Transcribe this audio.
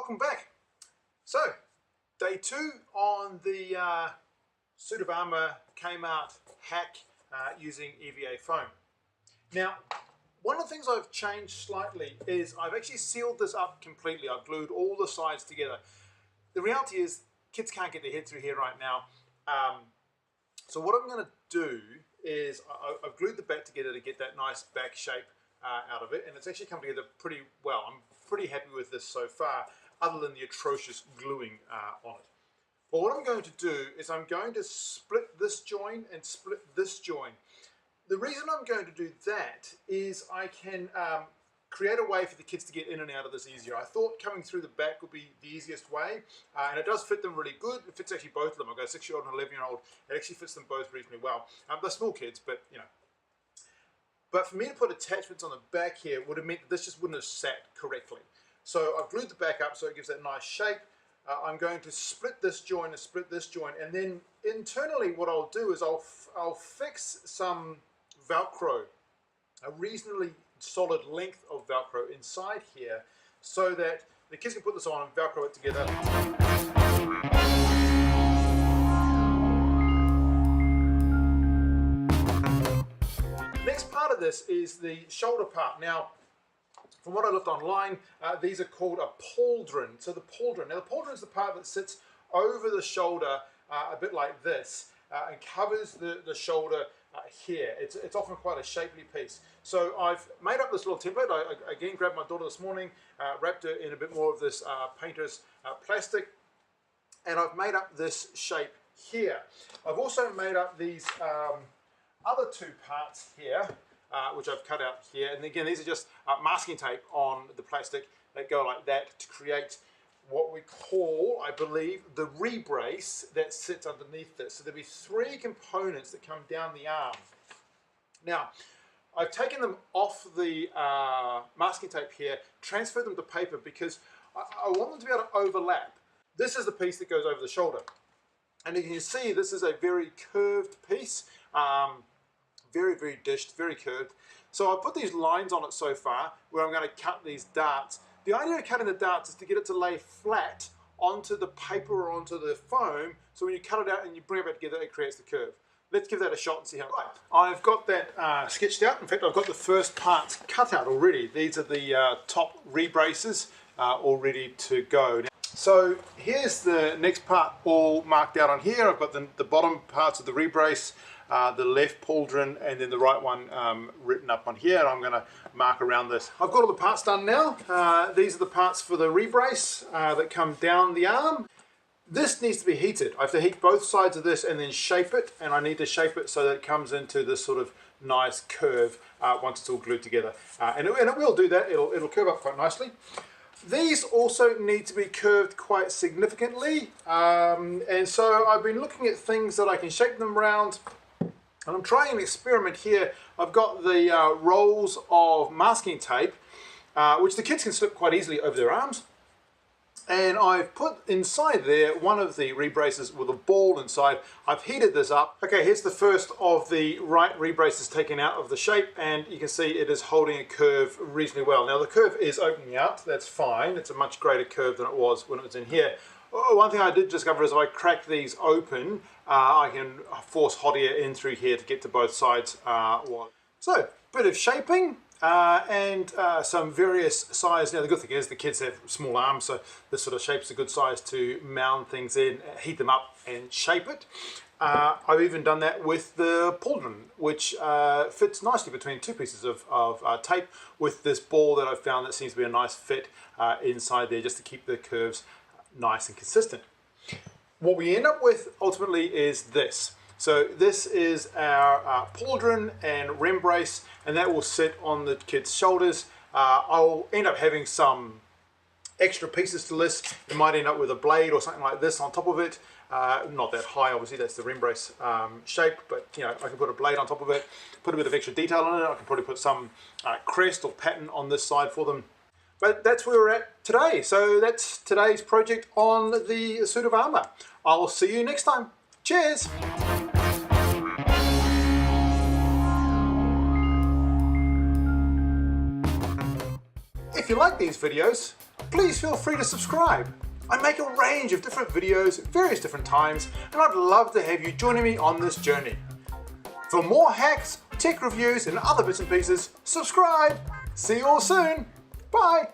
welcome back. So, day 2 on the Suit of Armour Kmart hack using EVA foam. Now, one of the things I've changed slightly is I've actually sealed this up completely. I've glued all the sides together. The reality is kids can't get their head through here right now. So what I'm going to do is I've glued the back together to get that nice back shape out of it, and it's actually come together pretty well. I'm pretty happy with this so far, other than the atrocious gluing on it. But what I'm going to do is I'm going to split this join and split this join. The reason I'm going to do that is I can create a way for the kids to get in and out of this easier. I thought coming through the back would be the easiest way, and it does fit them really good. It fits actually both of them. I've got a 6-year-old and an 11-year-old. It actually fits them both reasonably well. They're small kids, but you know. But for me to put attachments on the back here would have meant that this just wouldn't have sat correctly. So I've glued the back up so it gives that nice shape. I'm going to split this joint and split this joint, and then internally what I'll do is I'll fix some Velcro, a reasonably solid length of Velcro inside here, so that the kids can put this on and Velcro it together. Next part of this is the shoulder part. Now, from what I looked online, these are called a pauldron. So the pauldron. Now the pauldron is the part that sits over the shoulder a bit like this and covers the shoulder here. It's often quite a shapely piece. So I've made up this little template. I again grabbed my daughter this morning, wrapped her in a bit more of this painter's plastic, and I've made up this shape here. I've also made up these other two parts here, which I've cut out here, and again these are just masking tape on the plastic that go like that to create what we call, I believe, the rebrace that sits underneath this. So there'll be 3 components that come down the arm. Now, I've taken them off the masking tape here, transferred them to paper because I want them to be able to overlap. This is the piece that goes over the shoulder. And you can see this is a very curved piece, very, very dished, very curved. So I've put these lines on it so far where I'm going to cut these darts. The idea of cutting the darts is to get it to lay flat onto the paper or onto the foam, so when you cut it out and you bring it back together, it creates the curve. Let's give that a shot and see how it goes. I've got that sketched out. In fact, I've got the first parts cut out already. These are the top rebraces all ready to go. So here's the next part all marked out on here. I've got the bottom parts of the rebrace, the left pauldron, and then the right one written up on here, and I'm going to mark around this. I've got all the parts done now. These are the parts for the rebrace that come down the arm. This needs to be heated. I have to heat both sides of this and then shape it, and I need to shape it so that it comes into this sort of nice curve once it's all glued together. And it will do that. It'll curve up quite nicely. These also need to be curved quite significantly, and so I've been looking at things that I can shape them around. And I'm trying an experiment here. I've got the rolls of masking tape, which the kids can slip quite easily over their arms. And I've put inside there one of the rebraces with a ball inside. I've heated this up. Okay, here's the first of the right rebraces taken out of the shape, and you can see it is holding a curve reasonably well. Now the curve is opening out, that's fine. It's a much greater curve than it was when it was in here. One thing I did discover is if I crack these open, I can force hot air in through here to get to both sides. So, bit of shaping and some various size. Now the good thing is the kids have small arms, so this sort of shape's a good size to mound things in, heat them up and shape it. I've even done that with the pauldron, which fits nicely between 2 pieces of tape with this ball that I've found that seems to be a nice fit inside there just to keep the curves nice and consistent. What we end up with ultimately is this. So this is our pauldron and rembrace, and that will sit on the kids' shoulders. I'll end up having some extra pieces to this. You might end up with a blade or something like this on top of it. Not that high, obviously, that's the rembrace shape, but you know, I can put a blade on top of it, put a bit of extra detail on it. I can probably put some crest or pattern on this side for them. But that's where we're at today. So that's today's project on the Suit of Armour. I'll see you next time. Cheers! If you like these videos, please feel free to subscribe. I make a range of different videos at various different times, and I'd love to have you joining me on this journey. For more hacks, tech reviews, and other bits and pieces, subscribe. See you all soon. Bye.